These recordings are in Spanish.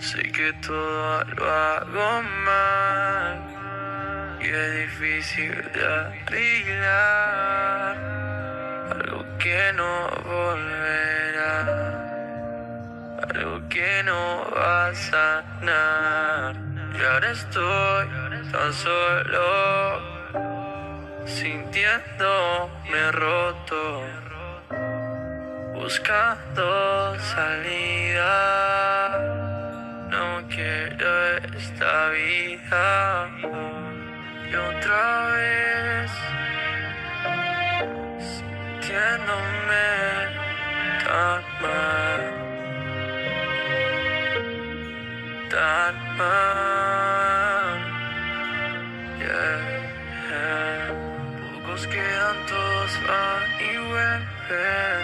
Sé que todo lo hago mal y es difícil de arreglar, algo que no volverá, algo que no va a sanar. Y ahora estoy tan solo, sintiéndome roto, buscando salida. No quiero esta vida. Y otra vez, sintiéndome tan mal, tan mal. Yeah. Pocos quedan, todos van y vuelven.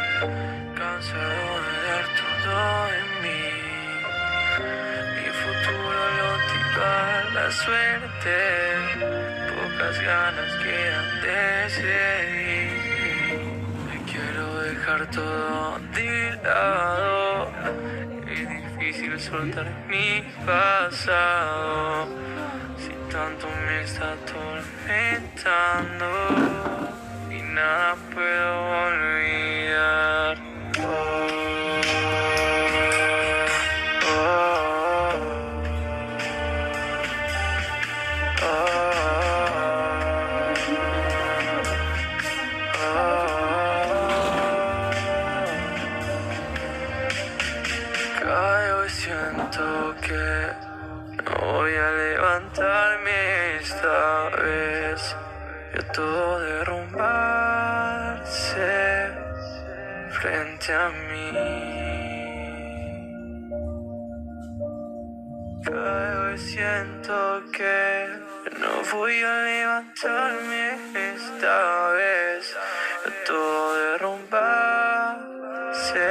Cansado de dar todo en mí. Mi futuro lo tira la suerte. Pocas ganas quedan de seguir. Me quiero dejar todo de lado. Es difícil soltar mi pasado. Si tanto me está atormentando y nada puedo olvidar. Cada vez siento que no voy a levantarme esta vez. Veo todo derrumbarse frente a mí. Cada vez siento que no voy a levantarme esta vez. Veo todo derrumbarse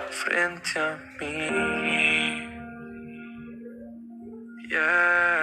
frente a mí. Yeah.